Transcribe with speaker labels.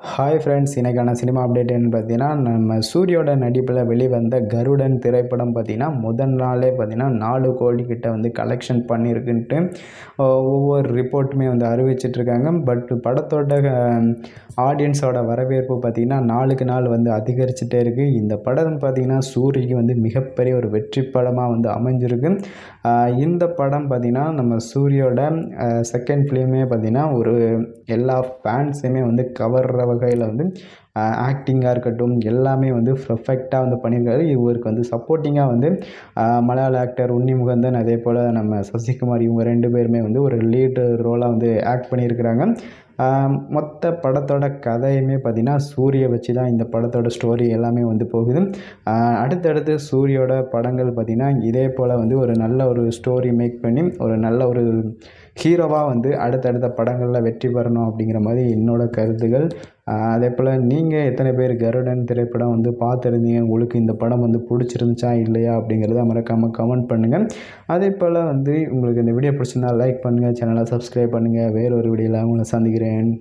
Speaker 1: Hi friends, இன்றைக்கான cinema அப்டேட்டுன்னு பார்த்தீங்கன்னா, நம்ம சூரியோட நடிப்பில் வெளிவந்த கருடன் திரைப்படம் பார்த்தீங்கன்னா, முதல் நாளே பார்த்தீங்கன்னா 4 கோடி கிட்ட வந்து கலெக்ஷன் பண்ணியிருக்குன்ட்டு ஒவ்வொரு ரிப்போர்ட்டுமே வந்து அறிவிச்சிட்ருக்காங்க. பட் படத்தோட ஆடியன்ஸோட வரவேற்பு பார்த்திங்கன்னா நாளுக்கு நாள் வந்து அதிகரிச்சுட்டே இருக்குது. இந்த படம் பார்த்திங்கன்னா சூரிக்கு வந்து மிகப்பெரிய ஒரு வெற்றி படமாக வந்து அமைஞ்சிருக்கு. இந்த படம் பார்த்திங்கன்னா நம்ம சூரியோட செகண்ட் ஃபிலிமே பார்த்திங்கன்னா ஒரு எல்லா ஃபேன்ஸையுமே வந்து கவர்ற வகையில் வந்து ஆக்டிங்காக இருக்கட்டும் எல்லாமே வந்து பர்ஃபெக்டாக வந்து பண்ணியிருக்காரு. இவருக்கு வந்து சப்போர்ட்டிங்காக வந்து மலையாள ஆக்டர் உன்னி முகந்தன், அதே போல் நம்ம சசிகுமார், இவங்க 2 பேருமே வந்து ஒரு லீடு ரோலாக வந்து ஆக்ட் பண்ணியிருக்கிறாங்க. மொத்த படத்தோட கதையுமே பார்த்திங்கன்னா சூரியை வச்சு தான் இந்த படத்தோட ஸ்டோரி எல்லாமே வந்து போகுது. அடுத்தடுத்து சூரியோட படங்கள் பார்த்திங்கன்னா இதே போல் வந்து ஒரு நல்ல ஒரு ஸ்டோரி மேக் பண்ணி ஒரு நல்ல ஒரு ஹீரோவாக வந்து அடுத்தடுத்த படங்களில் வெற்றி பெறணும் அப்படிங்கிற மாதிரி என்னோடய கருத்துக்கள். அதே போல் நீங்கள் எத்தனை பேர் கருடன் திரைப்படம் வந்து பார்த்துருந்தீங்க, உங்களுக்கு இந்த படம் வந்து பிடிச்சிருந்துச்சா இல்லையா அப்படிங்கிறத மறக்காமல் கமெண்ட் பண்ணுங்கள். அதே போல் வந்து உங்களுக்கு இந்த வீடியோ பிடிச்சிருந்தா லைக் பண்ணுங்கள், சேனலை சப்ஸ்கிரைப் பண்ணுங்கள். வேறொரு வீடியோவில் உங்களை சந்திக்கிறேன்.